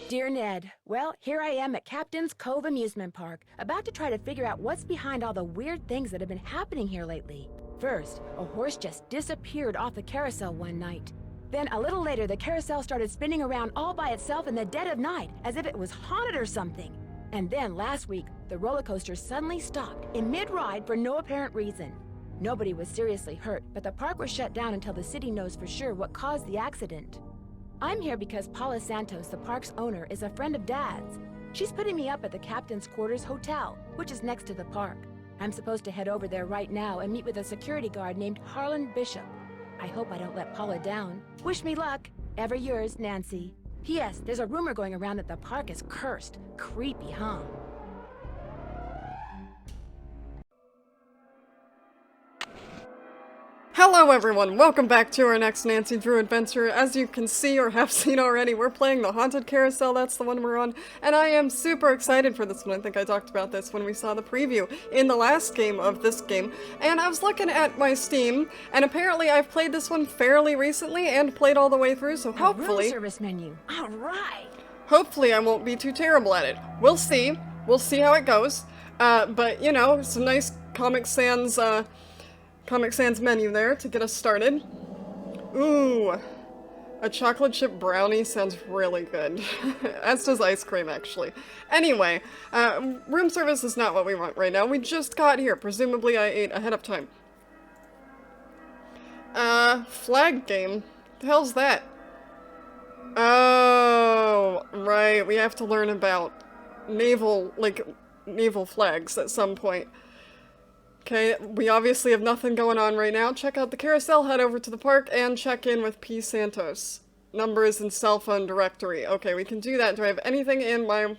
Dear Ned, well, here I am at Captain's Cove Amusement Park, about to try to figure out what's behind all the weird things that have been happening here lately. First, a horse just disappeared off the carousel one night. Then, a little later, the carousel started spinning around all by itself in the dead of night, as if it was haunted or something. And then, last week, the roller coaster suddenly stopped in mid-ride for no apparent reason. Nobody was seriously hurt, but the park was shut down until the city knows for sure what caused the accident. I'm here because Paula Santos, the park's owner, is a friend of Dad's. She's putting me up at the Captain's Quarters Hotel, which is next to the park. I'm supposed to head over there right now and meet with a security guard named Harlan Bishop. I hope I don't let Paula down. Wish me luck. Ever yours, Nancy. P.S. There's a rumor going around that the park is cursed. Creepy, huh? Hello everyone, welcome back to our next Nancy Drew adventure. As you can see or have seen already, we're playing the Haunted Carousel, that's the one we're on, and I am super excited for this one. I think I talked about this when we saw the preview in the last game of this game, and I was looking at my Steam, and apparently I've played this one fairly recently and played all the way through, so hopefully... room service menu. All right! Hopefully I won't be too terrible at it. We'll see. We'll see how it goes. But, you know, some nice Comic Sans menu there to get us started. Ooh, a chocolate chip brownie sounds really good. As does ice cream, actually. Anyway, room service is not what we want right now. We just got here. Presumably I ate ahead of time. Flag game. The hell's that? Oh, right. We have to learn about naval flags at some point. Okay, we obviously have nothing going on right now. Check out the carousel, head over to the park, and check in with P. Santos. Number is in cell phone directory. Okay, we can do that. Do I have anything in my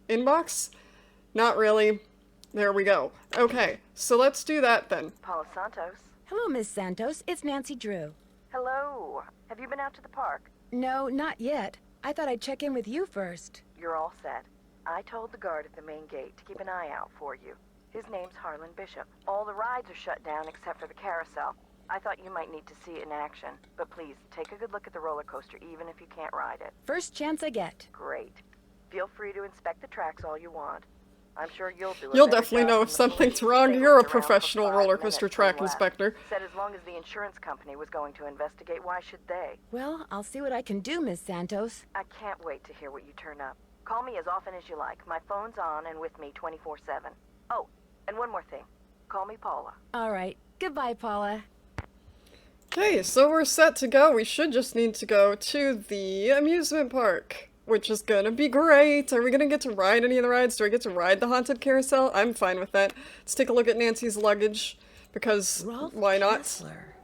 inbox? Not really. There we go. Okay, so let's do that then. Paula Santos. Hello, Miss Santos. It's Nancy Drew. Hello. Have you been out to the park? No, not yet. I thought I'd check in with you first. You're all set. I told the guard at the main gate to keep an eye out for you. His name's Harlan Bishop. All the rides are shut down except for the carousel. I thought you might need to see it in action, but please, take a good look at the roller coaster even if you can't ride it. First chance I get. Great. Feel free to inspect the tracks all you want. I'm sure you'll do it. You'll definitely know if something's wrong. You're a professional roller coaster track inspector. Said as long as the insurance company was going to investigate, why should they? Well, I'll see what I can do, Miss Santos. I can't wait to hear what you turn up. Call me as often as you like. My phone's on and with me 24/7. Oh, and one more thing. Call me Paula. All right. Goodbye, Paula. Okay, so we're set to go. We should just need to go to the amusement park, which is gonna be great. Are we gonna get to ride any of the rides? Do I get to ride the Haunted Carousel? I'm fine with that. Let's take a look at Nancy's luggage, because why not? Kessler.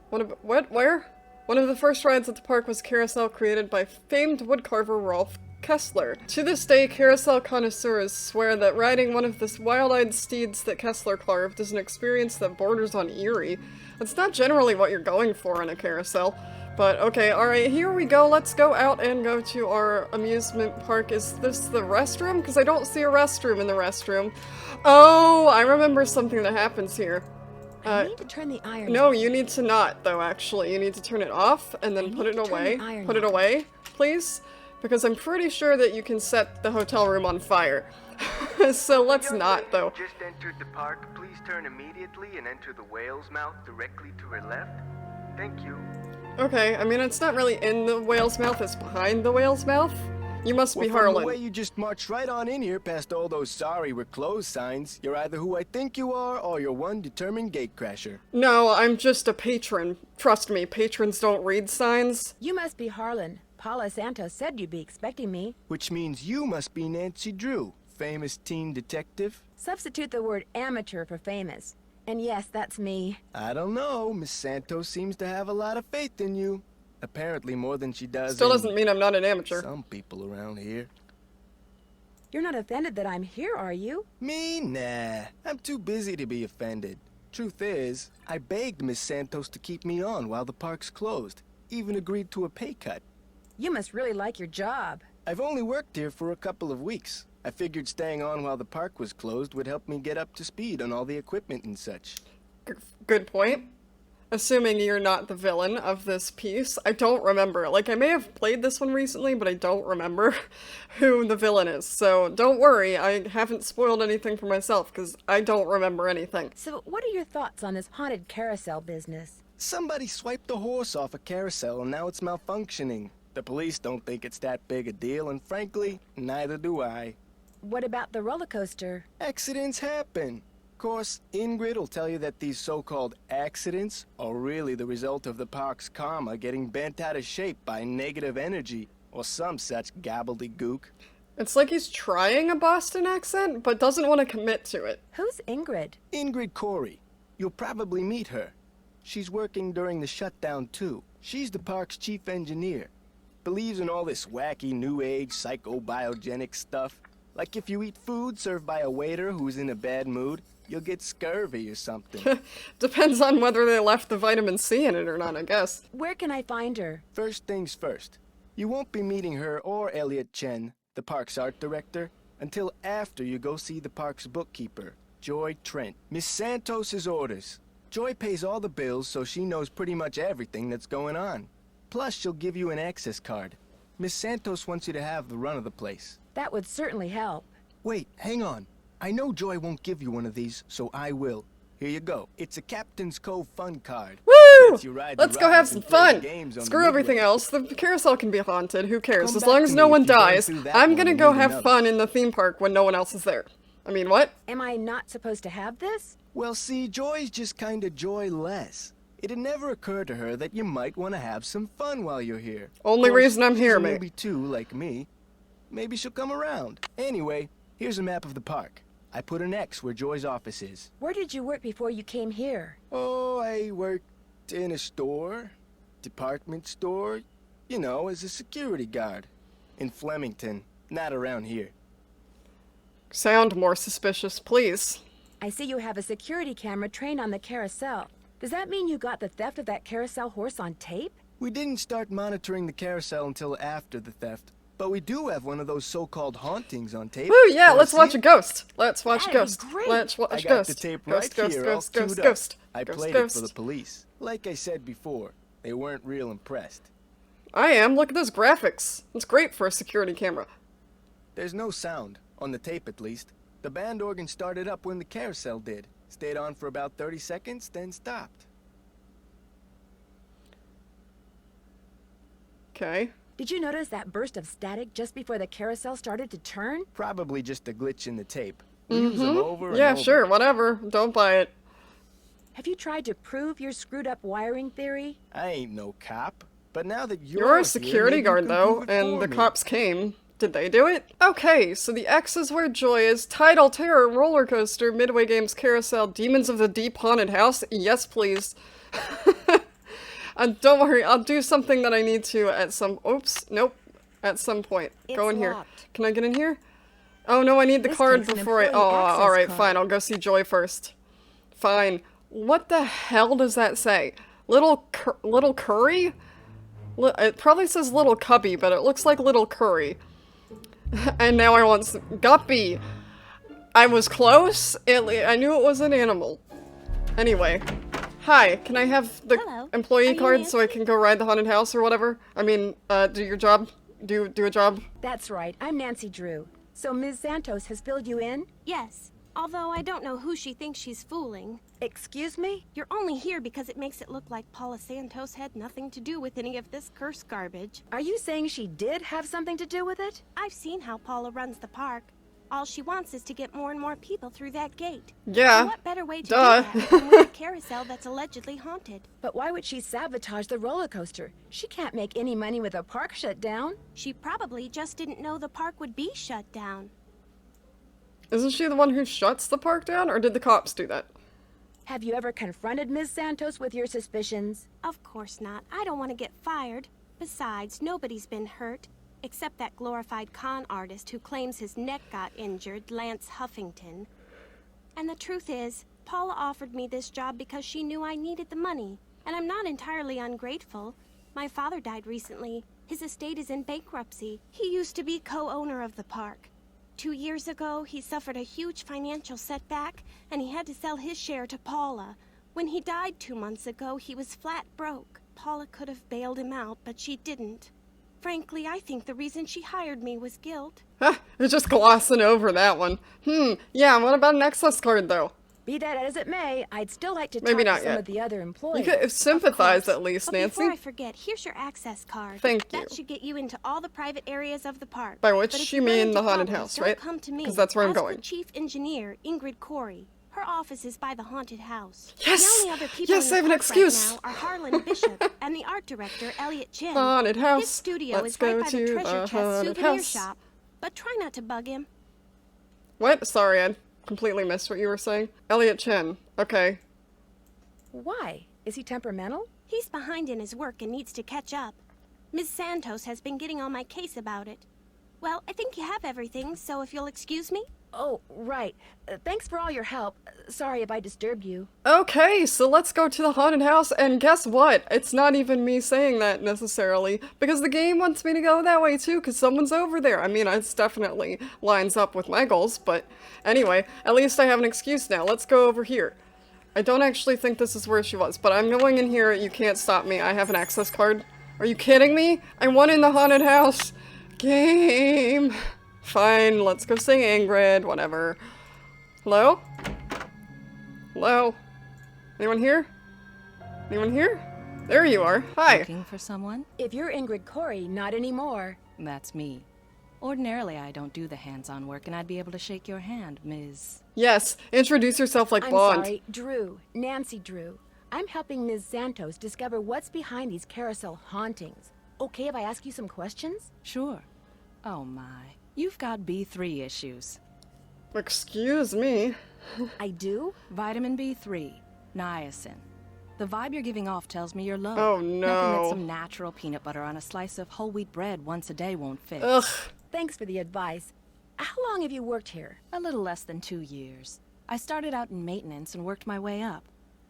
Where? One of the first rides at the park was a carousel created by famed woodcarver Rolf Kessler. To this day, carousel connoisseurs swear that riding one of the wild-eyed steeds that Kessler carved is an experience that borders on eerie. It's not generally what you're going for in a carousel. But okay, alright, here we go. Let's go out and go to our amusement park. Is this the restroom? Because I don't see a restroom in the restroom. Oh, I remember something that happens here. I need to turn the iron No, off. you need to not, though, actually. You need to turn it off and then put it away. Put it away, please. Because I'm pretty sure that you can set the hotel room on fire. So let's not, though. Just entered the park. Please turn immediately and enter the whale's mouth directly to her left. Thank you. Okay, I mean, it's not really in the whale's mouth, it's behind the whale's mouth. You must be Harlan. From the way you just marched right on in here past all those sorry we're closed signs, you're either who I think you are or you're one determined gatecrasher. No, I'm just a patron. Trust me, patrons don't read signs. You must be Harlan. Paula Santos said you'd be expecting me. Which means you must be Nancy Drew, famous teen detective. Substitute the word amateur for famous. And yes, that's me. I don't know, Miss Santos seems to have a lot of faith in you. Apparently more than she does Still doesn't mean I'm not an amateur. Some people around here. You're not offended that I'm here, are you? Me? Nah. I'm too busy to be offended. Truth is, I begged Miss Santos to keep me on while the park's closed. Even agreed to a pay cut. You must really like your job. I've only worked here for a couple of weeks. I figured staying on while the park was closed would help me get up to speed on all the equipment and such. Good point. assuming you're not the villain of this piece. I don't remember. Like, I may have played this one recently, but I don't remember who the villain is. So don't worry, I haven't spoiled anything for myself, because I don't remember anything. So, what are your thoughts on this haunted carousel business? Somebody swiped a horse off a carousel and now it's malfunctioning. The police don't think it's that big a deal, and frankly, neither do I. What about the roller coaster? Accidents happen. Of course, Ingrid will tell you that these so-called accidents are really the result of the park's karma getting bent out of shape by negative energy, or some such gobbledygook. It's like he's trying a Boston accent, but doesn't want to commit to it. Who's Ingrid? Ingrid Corey. You'll probably meet her. She's working during the shutdown, too. She's the park's chief engineer. Believes in all this wacky new age psychobiogenic stuff. Like if you eat food served by a waiter who's in a bad mood, you'll get scurvy or something. Depends on whether they left the vitamin C in it or not, I guess. Where can I find her? First things first. You won't be meeting her or Elliot Chen, the park's art director, until after you go see the park's bookkeeper, Joy Trent. Miss Santos's orders. Joy pays all the bills, so she knows pretty much everything that's going on. Plus, she'll give you an access card. Miss Santos wants you to have the run of the place. That would certainly help. Wait, hang on. I know Joy won't give you one of these, so I will. Here you go. It's a Captain's Cove fun card. Woo! Lets you ride the Let's go have rides some and play the fun! games on Screw the everything Midway. else. The carousel can be haunted. Who cares? Come As back long to as me no if one you burn dies, through that I'm one gonna and go need have another. fun in the theme park when no one else is there. I mean, what? Am I not supposed to have this? Well, see, Joy's just kinda joyless. It'd never occur to her that you might want to have some fun while you're here. Only Of course, reason I'm she's here, a mate. newbie too, like me. Maybe she'll come around. Anyway, here's a map of the park. I put an X where Joy's office is. Where did you work before you came here? Oh, I worked in a store, department store, you know, as a security guard. In Flemington, not around here. Sound more suspicious, please. I see you have a security camera trained on the carousel. Does that mean you got the theft of that carousel horse on tape? We didn't start monitoring the carousel until after the theft, but we do have one of those so-called hauntings on tape. Woo, yeah, Wanna let's see watch it? a ghost. Let's watch a That'd be ghost. great. Let's watch I a got ghost. the tape Ghost, right ghost, here, ghost, all ghost, queued ghost. up. I Ghost, played ghost. it for the police. Like I said before, they weren't real impressed. I am. Look at those graphics. It's great for a security camera. There's no sound, on the tape at least. The band organ started up when the carousel did. Stayed on for about 30 seconds, then stopped. Okay. Did you notice that burst of static just before the carousel started to turn? Probably just a glitch in the tape. We use them over and Yeah, over. sure, whatever. Don't buy it. Have you tried to prove your screwed up wiring theory? I ain't no cop. But now that You're a here, security maybe you guard, can though, prove it and for the me. cops came. Did they do it? Okay, so the X is where Joy is. Tidal Terror, Roller Coaster, Midway Games Carousel, Demons of the Deep Haunted House. Yes, please. And don't worry, I'll do something that I need to at some... Oops, nope. At some point. Go It's in here. locked. Can I get in here? Oh, no, I need the This card takes an before I... employee Oh, access alright, card. fine. I'll go see Joy first. Fine. What the hell does that say? Little Curry? It probably says Little Cubby, but it looks like Little Curry. And now I want some... Guppy! I was close. I knew it was an animal. Anyway. Hi, can I have the Hello. Are employee you card so I Nancy? can go ride the haunted house or whatever? I mean, do your job? Do a job? That's right, I'm Nancy Drew. So Ms. Santos has filled you in? Yes, although I don't know who she thinks she's fooling. Excuse me? You're only here because it makes it look like Paula Santos had nothing to do with any of this cursed garbage. Are you saying she did have something to do with it? I've seen how Paula runs the park. All she wants is to get more and more people through that gate. Yeah. And what better way to Duh. do that than with a carousel that's allegedly haunted? But why would she sabotage the roller coaster? She can't make any money with the park shut down. She probably just didn't know the park would be shut down. Isn't she the one who shuts the park down, or did the cops do that? Have you ever confronted Ms. Santos with your suspicions? Of course not. I don't want to get fired. Besides, nobody's been hurt. Except that glorified con artist who claims his neck got injured, Lance Huffington. And the truth is, Paula offered me this job because she knew I needed the money. And I'm not entirely ungrateful. My father died recently. His estate is in bankruptcy. He used to be co-owner of the park. 2 years ago, he suffered a huge financial setback, and he had to sell his share to Paula. When he died 2 months ago, he was flat broke. Paula could have bailed him out, but she didn't. Frankly, I think the reason she hired me was guilt. You're just glossing over that one. Yeah, what about an access card, though? Be that as it may, I'd still like to Maybe talk not to some yet. of the other employees. You could sympathize at least, But Nancy. before I forget, here's your access card. Thank you. That should get you into all the private areas of the park. By But which if you run mean into the haunted problems, house, don't right? come to me. 'Cause that's where I'm Ask going. the chief engineer, Ingrid Corey. Her office is by the haunted house. Yes! The only other people Yes, in the I have an park excuse! right now are Harlan Bishop and the art director, Elliot Chin. Haunted house. His studio Let's is right go by to the treasure the chest haunted souvenir house. shop. But try not to bug him. What? Sorry, I completely missed what you were saying. Elliot Chen. Okay. Why? Is he temperamental? He's behind in his work and needs to catch up. Ms. Santos has been getting on my case about it. Well, I think you have everything, so if you'll excuse me. Oh, right. Thanks for all your help. Sorry if I disturbed you. Okay, so let's go to the haunted house, and guess what? It's not even me saying that necessarily, because the game wants me to go that way too, because someone's over there. I mean, it definitely lines up with my goals, but anyway, at least I have an excuse now. Let's go over here. I don't actually think this is where she was, but I'm going in here. You can't stop me. I have an access card. Are you kidding me? I won in the haunted house. Game. Fine, let's go sing Ingrid, whatever. Hello? Hello? Anyone here? Anyone here? There you are. Hi. Looking for someone? If you're Ingrid Corey, not anymore. That's me. Ordinarily, I don't do the hands-on work, and I'd be able to shake your hand, Ms. Yes, introduce yourself like I'm Bond. sorry, Drew. Nancy Drew. I'm helping Ms. Santos discover what's behind these carousel hauntings. Okay if I ask you some questions? Sure. Oh my. You've got B3 issues. Excuse me. I do? Vitamin B3. Niacin. The vibe you're giving off tells me you're low. Oh, Nothing no. that some natural peanut butter on a slice of whole wheat bread once a day won't fix. Ugh. Thanks for the advice. How long have you worked here? A little less than 2 years. I started out in maintenance and worked my way up.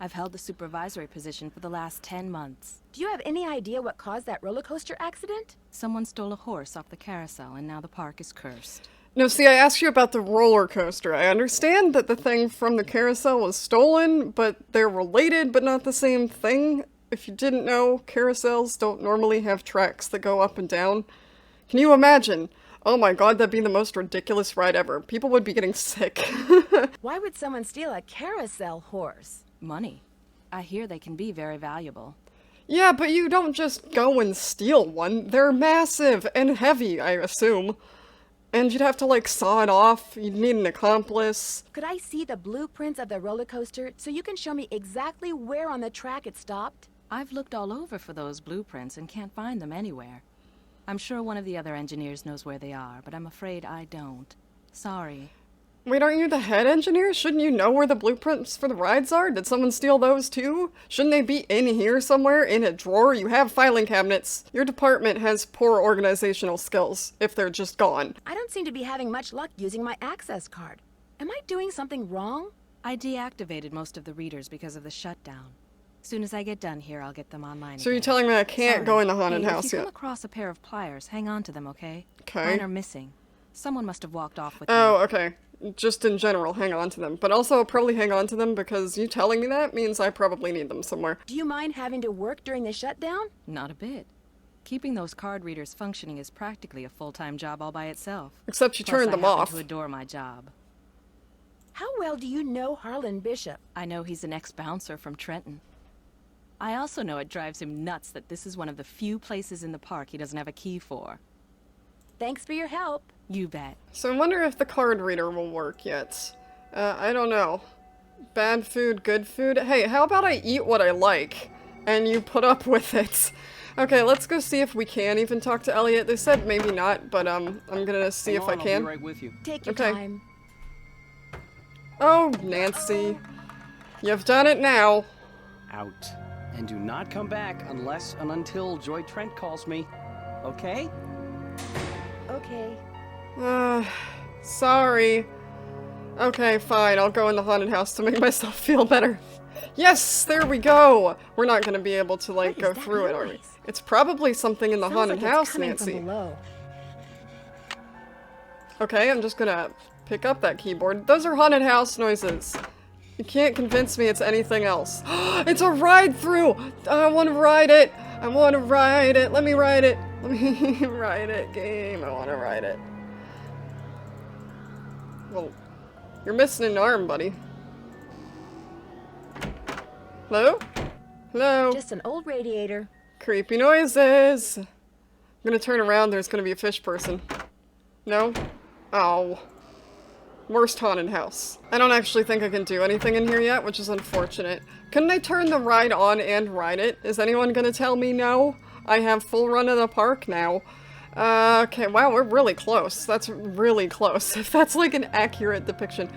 I've held the supervisory position for the last 10 months. Do you have any idea what caused that roller coaster accident? Someone stole a horse off the carousel, and now the park is cursed. No, see, I asked you about the roller coaster. I understand that the thing from the carousel was stolen, but they're related but not the same thing. If you didn't know, carousels don't normally have tracks that go up and down. Can you imagine? Oh my god, that'd be the most ridiculous ride ever. People would be getting sick. Why would someone steal a carousel horse? Money. I hear they can be very valuable. Yeah, but you don't just go and steal one. They're massive and heavy, I assume. And you'd have to, like, saw it off. You'd need an accomplice. Could I see the blueprints of the roller coaster so you can show me exactly where on the track it stopped? I've looked all over for those blueprints and can't find them anywhere. I'm sure one of the other engineers knows where they are, but I'm afraid I don't. Sorry. Wait, aren't you the head engineer? Shouldn't you know where the blueprints for the rides are? Did someone steal those too? Shouldn't they be in here somewhere? In a drawer? You have filing cabinets. Your department has poor organizational skills, if they're just gone. I don't seem to be having much luck using my access card. Am I doing something wrong? I deactivated most of the readers because of the shutdown. Soon as I get done here, I'll get them online So you're again. telling me I can't Sorry. go in the haunted Hey, house if you yet? come across a pair of pliers, hang on to them, okay? Okay. Mine are missing. Someone must have walked off with Oh, them. okay. Just in general, hang on to them. But also, probably hang on to them because you telling me that means I probably need them somewhere. Do you mind having to work during the shutdown? Not a bit. Keeping those card readers functioning is practically a full-time job all by itself. Except you Plus, turned them I happen off. to adore my job. How well do you know Harlan Bishop? I know he's an ex-bouncer from Trenton. I also know it drives him nuts that this is one of the few places in the park he doesn't have a key for. Thanks for your help. You bet. So I wonder if the card reader will work yet. I don't know. Bad food, good food? Hey, how about I eat what I like, and you put up with it? Okay, let's go see if we can even talk to Elliot. They said maybe not, but I'm gonna see if I I'll can. be right with you. Take your Okay. time. Oh, Nancy. You've done it now. Out. And do not come back unless and until Joy Trent calls me. Okay? Okay. Sorry. Okay, fine. I'll go in the haunted house to make myself feel better. Yes, there we go. We're not gonna be able to, like, What go is that through it, are we? noise? It's probably something in the Sounds haunted like it's house, coming Nancy. from below. Okay, I'm just gonna pick up that keyboard. Those are haunted house noises. You can't convince me it's anything else. It's a ride-through! I want to ride it! I want to ride it! Let me ride it! Let me ride it, game. I want to ride it. Well, you're missing an arm, buddy. Hello? Hello? Just an old radiator. Creepy noises. I'm gonna turn around, there's gonna be a fish person. No? Oh. Worst haunted house. I don't actually think I can do anything in here yet, which is unfortunate. Couldn't I turn the ride on and ride it? Is anyone gonna tell me no? I have full run of the park now. Okay, wow, we're really close. That's really close. If that's like an accurate depiction.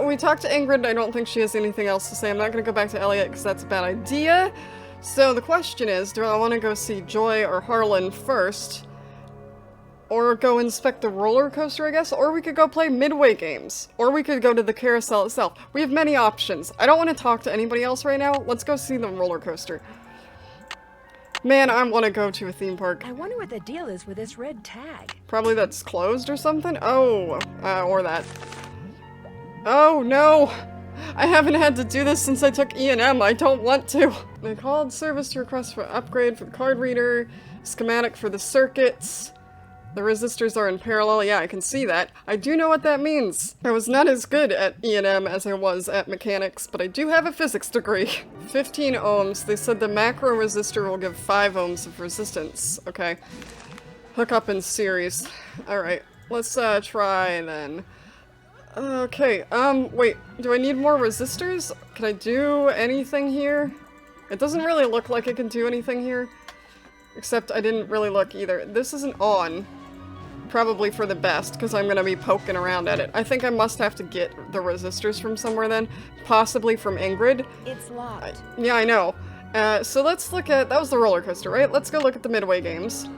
We talked to Ingrid, I don't think she has anything else to say. I'm not gonna go back to Elliot because that's a bad idea. So the question is, do I want to go see Joy or Harlan first? Or go inspect the roller coaster, I guess? Or we could go play Midway games. Or we could go to the carousel itself. We have many options. I don't want to talk to anybody else right now. Let's go see the roller coaster. Man, I want to go to a theme park. I wonder what the deal is with this red tag. Probably that's closed or something? Oh, or that. Oh, no! I haven't had to do this since I took E&M. I don't want to. They called service to request for upgrade for the card reader, schematic for the circuits. The resistors are in parallel. Yeah, I can see that. I do know what that means. I was not as good at E&M as I was at mechanics, but I do have a physics degree. 15 ohms. They said the macro resistor will give 5 ohms of resistance. Okay. Hook up in series. Alright, let's try then. Okay, wait, do I need more resistors? Can I do anything here? It doesn't really look like I can do anything here. Except I didn't really look either. This isn't on. Probably for the best, because I'm gonna be poking around at it. I think I must have to get the resistors from somewhere then. Possibly from Ingrid. It's locked. Yeah, I know. So let's look at... That was the roller coaster, right? Let's go look at the Midway games.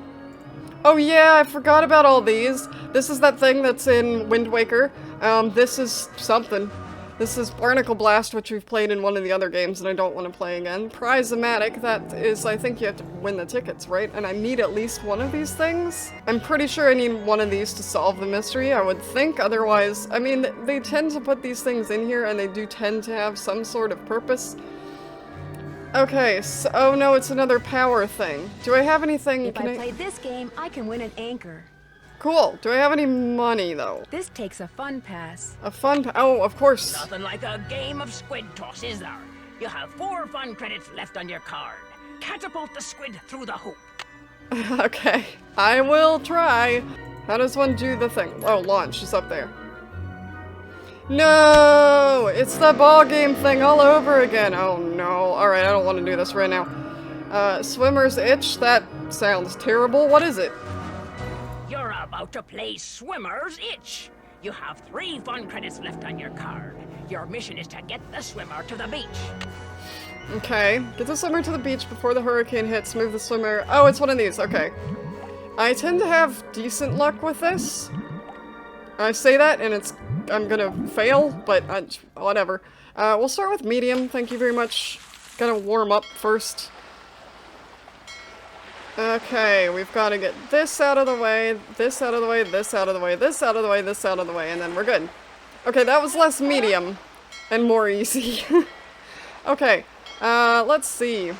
Oh yeah, I forgot about all these. This is that thing that's in Wind Waker. This is something. This is Barnacle Blast, which we've played in one of the other games, and I don't want to play again. Prize-o-matic, that is, I think you have to win the tickets, right? And I need at least one of these things? I'm pretty sure I need one of these to solve the mystery, I would think. Otherwise, I mean, they tend to put these things in here, and they do tend to have some sort of purpose. Okay, so, oh no, it's another power thing. Do I have anything? If I play this game, I can win an anchor. Cool. Do I have any money, though? This takes a fun pass. A fun oh, of course. Nothing like a game of squid toss, is there? You have 4 fun credits left on your card. Catapult the squid through the hoop. Okay, I will try. How does one do the thing? Oh, launch is up there. No! It's the ball game thing all over again. Oh no. Alright, I don't want to do this right now. Swimmer's itch? That sounds terrible. What is it? You're about to play Swimmer's Itch. You have 3 fun credits left on your card. Your mission is to get the swimmer to the beach. Okay. Get the swimmer to the beach before the hurricane hits. Move the swimmer. Oh, it's one of these. Okay. I tend to have decent luck with this. I say that, and I'm gonna fail, but whatever. We'll start with medium. Thank you very much. Gotta warm up first. Okay, we've got to get this out of the way, this out of the way, this out of the way, this out of the way, this out of the way, and then we're good. Okay, that was less medium and more easy. Okay, let's see.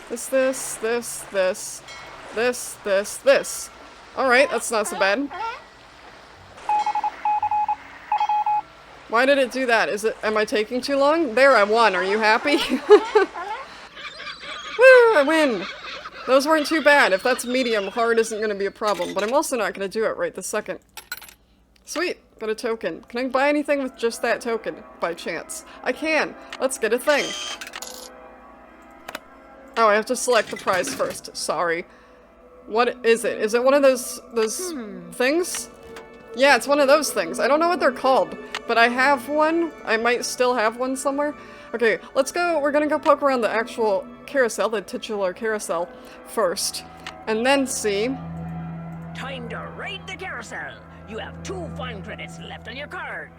This. Alright, that's not so bad. Why did it do that? Am I taking too long? There, I won. Are you happy? Woo, I win! Those weren't too bad. If that's medium, hard isn't going to be a problem, but I'm also not going to do it right this second. Sweet, got a token. Can I buy anything with just that token, by chance? I can! Let's get a thing. Oh, I have to select the prize first. Sorry. What is it? Is it one of those things? Yeah, it's one of those things. I don't know what they're called, but I have one. I might still have one somewhere. Okay, let's go. We're gonna go poke around the actual carousel, the titular carousel, first. And then see. Time to raid the carousel. You have 2 fun credits left on your card.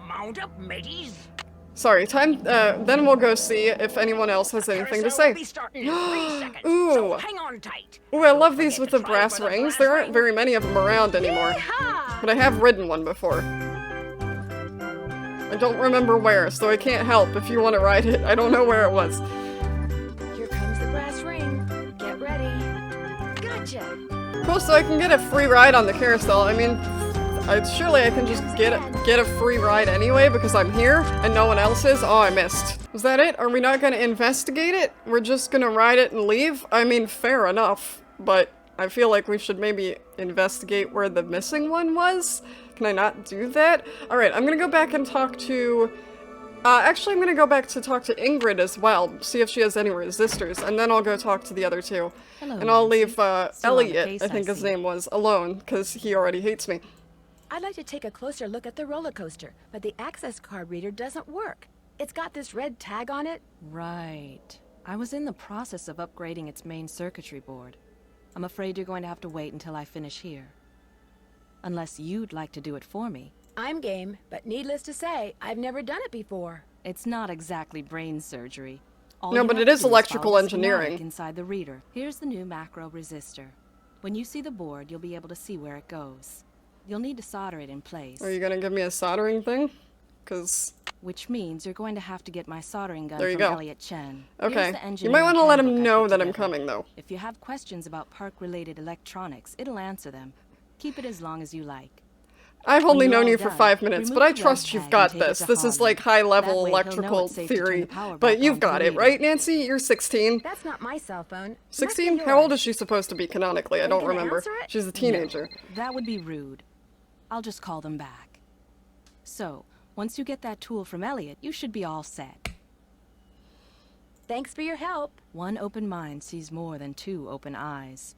Mount up, mateys. Sorry, then we'll go see if anyone else has anything to say. Will be starting in 3 seconds, Ooh. so hang on tight. Ooh, I love these with the brass rings. There aren't very many of them around anymore. But I have ridden one before. I don't remember where, so I can't help if you want to ride it. I don't know where it was. Here comes the brass ring. Get ready. Gotcha. Cool, so I can get a free ride on the carousel. I mean, surely I can just get a free ride anyway because I'm here and no one else is. Oh, I missed. Was that it? Are we not going to investigate it? We're just going to ride it and leave? I mean, fair enough, but I feel like we should maybe investigate where the missing one was. Can I not do that? Alright, I'm going to go back and talk to... actually, I'm going to go back to talk to Ingrid as well, see if she has any resistors, and then I'll go talk to the other two. Hello, and I'll leave, Still on the Elliot, case, I think I his see. name was, alone, because he already hates me. I'd like to take a closer look at the roller coaster, but the access card reader doesn't work. It's got this red tag on it. Right. I was in the process of upgrading its main circuitry board. I'm afraid you're going to have to wait until I finish here. Unless you'd like to do it for me. I'm game, but needless to say, I've never done it before. It's not exactly brain surgery. All No, you but have it to is do electrical follow the schematic engineering. inside the reader. Here's the new macro resistor. When you see the board, you'll be able to see where it goes. You'll need to solder it in place. Are you gonna give me a soldering thing? Because... Which means you're going to have to get my soldering gun There you from go. Elliot Chen. Okay. Here's the You might want to let engineering him handbook I know put that I'm together. coming, though. If you have questions about park-related electronics, it'll answer them. Keep it as long as you like. I've only When you're known all you for done, 5 minutes, remove but I the trust red you've tag got and take it this. to This is Harlan. like high-level That way he'll know electrical it's safe to turn theory. the power But back you've on got for it, the right, Nancy? You're 16? That's not my cell phone. 16? How old is she supposed to be canonically? I Are you don't gonna remember. answer it? She's a teenager. That would be rude. I'll just call them back. So, once you get that tool from Elliot, you should be all set. Thanks for your help. One open mind sees more than two open eyes.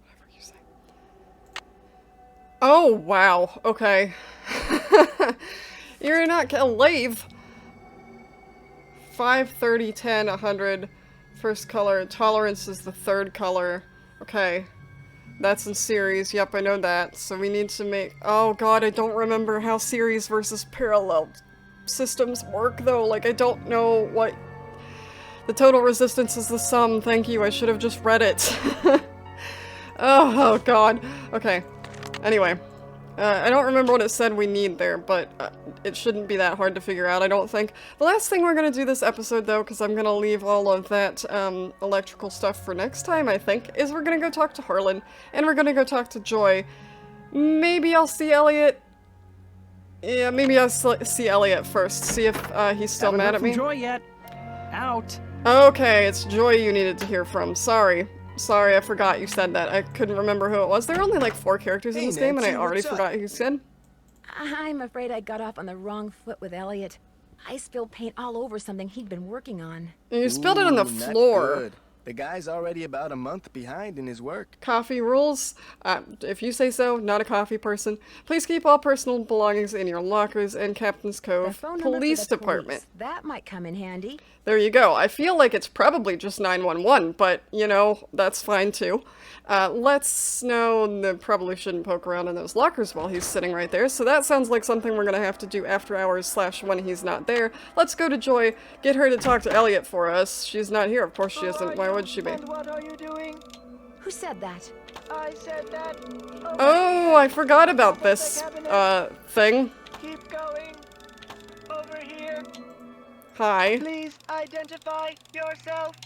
Whatever you say. Oh, wow. Okay. You're not gonna leave. 5, 30, 10, 100. First color. Tolerance is the third color. Okay. That's in series. Yep, I know that. So we need to make... Oh god, I don't remember how series versus parallel systems work, though. Like, I don't know what... The total resistance is the sum. Thank you. I should have just read it. Oh god. Okay. Anyway. I don't remember what it said we need there, but it shouldn't be that hard to figure out, I don't think. The last thing we're gonna do this episode, though, because I'm gonna leave all of that electrical stuff for next time, I think, is we're gonna go talk to Harlan, and we're gonna go talk to Joy. Maybe I'll see Elliot. Yeah, maybe I'll see Elliot first, see if he's still mad at me. Joy yet? Out. Okay, it's Joy you needed to hear from. Sorry. Sorry, I forgot you said that. I couldn't remember who it was. There are only like 4 characters in Hey, this game, and I Nancy, already what's up? forgot who said. I'm afraid I got off on the wrong foot with Elliot. I spilled paint all over something he'd been working on. And you spilled it on the Ooh, not floor. good. The guy's already about a month behind in his work. Coffee rules? If you say so, not a coffee person. Please keep all personal belongings in your lockers in Captain's The Cove phone number Police for the Department. police. That might come in handy. There you go. I feel like it's probably just 911, but, you know, that's fine too. Let's know that probably shouldn't poke around in those lockers while he's sitting right there, so that sounds like something we're gonna have to do after hours / when he's not there. Let's go to Joy, get her to talk to Elliot for us. She's not here, of course she isn't. Why would she be? And what are you doing? Who said that? I said that. Oh, I forgot about this, thing. Keep going. Over here. Hi. Please identify yourself.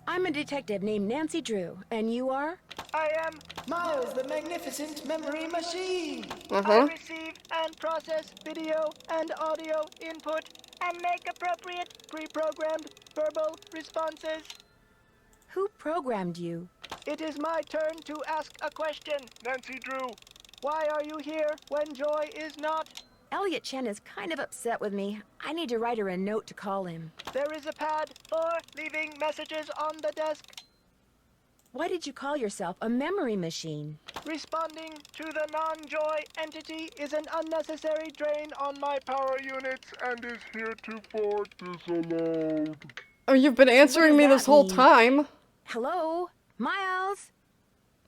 I'm a detective named Nancy Drew, and you are? I am. Miles, the magnificent memory machine! I receive and process video and audio input and make appropriate pre-programmed verbal responses. Who programmed you? It is my turn to ask a question. Nancy Drew, why are you here when Joy is not? Elliot Chen is kind of upset with me. I need to write her a note to call him. There is a pad for leaving messages on the desk. Why did you call yourself a memory machine? Responding to the non-Joy entity is an unnecessary drain on my power units and is heretofore disallowed. Oh, you've been answering me that this whole mean? time. Hello? Miles?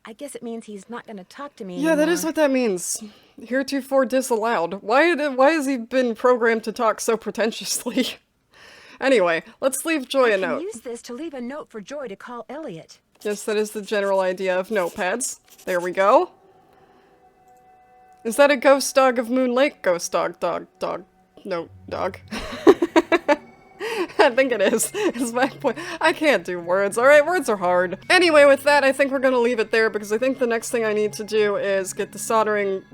I guess it means he's not gonna talk to me Yeah, that is anymore. what that means. Heretofore disallowed. Why has he been programmed to talk so pretentiously? Anyway, let's leave Joy a I can note. use this to leave a note for Joy to call Elliot. Yes, that is the general idea of notepads. There we go. Is that a ghost dog of Moon Lake? Ghost dog, dog. No, dog. I think it is my point. I can't do words, alright? Words are hard. Anyway, with that, I think we're gonna leave it there because I think the next thing I need to do is get the soldering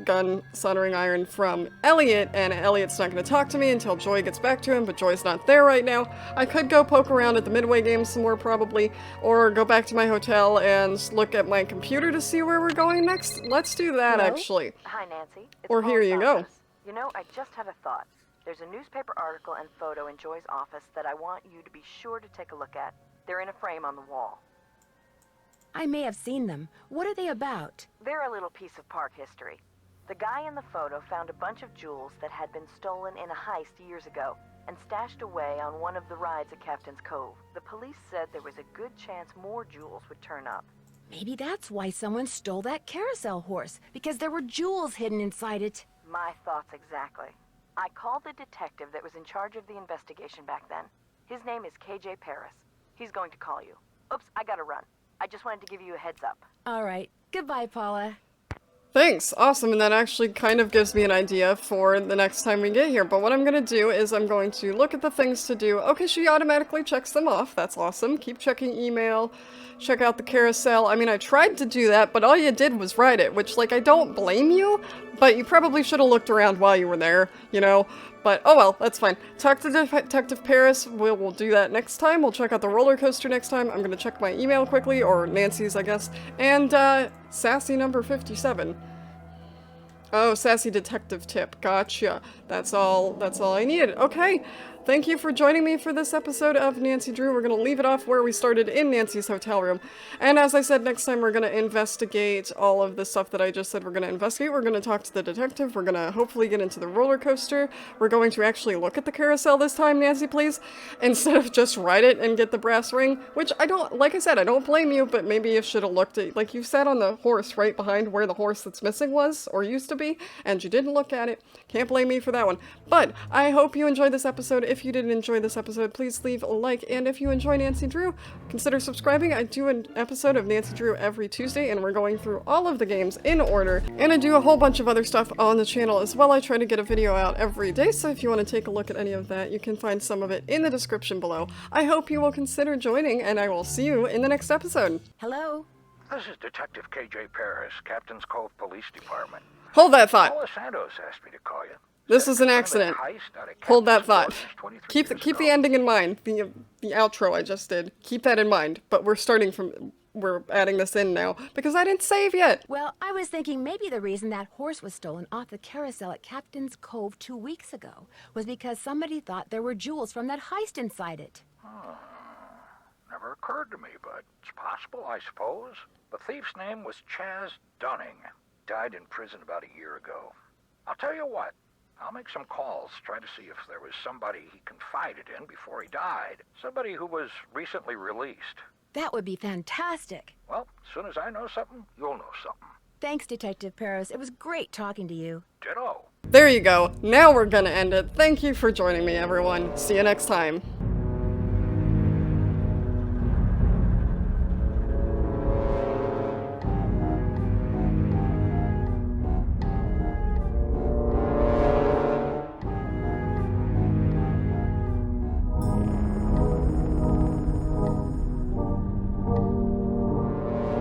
iron from Elliot, and Elliot's not gonna talk to me until Joy gets back to him, but Joy's not there right now. I could go poke around at the Midway games some more probably, or go back to my hotel and look at my computer to see where we're going next. Let's do that, actually. Hi, Nancy. It's Or here Paul's you go. office. You know, I just had a thought. There's a newspaper article and photo in Joy's office that I want you to be sure to take a look at. They're in a frame on the wall. I may have seen them. What are they about? They're a little piece of park history. The guy in the photo found a bunch of jewels that had been stolen in a heist years ago and stashed away on one of the rides at Captain's Cove. The police said there was a good chance more jewels would turn up. Maybe that's why someone stole that carousel horse, because there were jewels hidden inside it. My thoughts exactly. I called the detective that was in charge of the investigation back then. His name is KJ Paris. He's going to call you. Oops, I gotta run. I just wanted to give you a heads up. All right. Goodbye, Paula. Thanks, awesome, and that actually kind of gives me an idea for the next time we get here. But what I'm gonna do is I'm going to look at the things to do. Okay, she automatically checks them off. That's awesome. Keep checking email. Check out the carousel. I mean, I tried to do that, but all you did was write it, which, like, I don't blame you, but you probably should have looked around while you were there, you know? But, oh well, that's fine. Talk to Detective Paris. We'll do that next time. We'll check out the roller coaster next time. I'm gonna check my email quickly, or Nancy's, I guess. And, sassy number 57. Oh, sassy detective tip. Gotcha. That's all I needed. Okay. Thank you for joining me for this episode of Nancy Drew. We're going to leave it off where we started in Nancy's hotel room. And as I said, next time we're going to investigate all of the stuff that I just said we're going to investigate. We're going to talk to the detective. We're going to hopefully get into the roller coaster. We're going to actually look at the carousel this time, Nancy, please. Instead of just ride it and get the brass ring, which I don't, like I said, I don't blame you, but maybe you should have looked at, like you sat on the horse right behind where the horse that's missing was, or used to be, and you didn't look at it. Can't blame me for that one. But I hope you enjoyed this episode. If you didn't enjoy this episode, please leave a like, and if you enjoy Nancy Drew, consider subscribing. I do an episode of Nancy Drew every Tuesday, and we're going through all of the games in order, and I do a whole bunch of other stuff on the channel as well. I try to get a video out every day, so if you want to take a look at any of that, you can find some of it in the description below. I hope you will consider joining, and I will see you in the next episode. Hello? This is Detective KJ Paris, Captain's Cove Police Department. Hold that thought. Paula Santos asked me to call you. This is an accident. Hold that thought. Keep the ending in mind. The outro I just did. Keep that in mind. But we're adding this in now because I didn't save yet. Well, I was thinking maybe the reason that horse was stolen off the carousel at Captain's Cove 2 weeks ago was because somebody thought there were jewels from that heist inside it. Never occurred to me, but it's possible, I suppose. The thief's name was Chaz Dunning. Died in prison about a year ago. I'll tell you what. I'll make some calls, try to see if there was somebody he confided in before he died. Somebody who was recently released. That would be fantastic. Well, as soon as I know something, you'll know something. Thanks, Detective Paris. It was great talking to you. Ditto. There you go. Now we're gonna end it. Thank you for joining me, everyone. See you next time.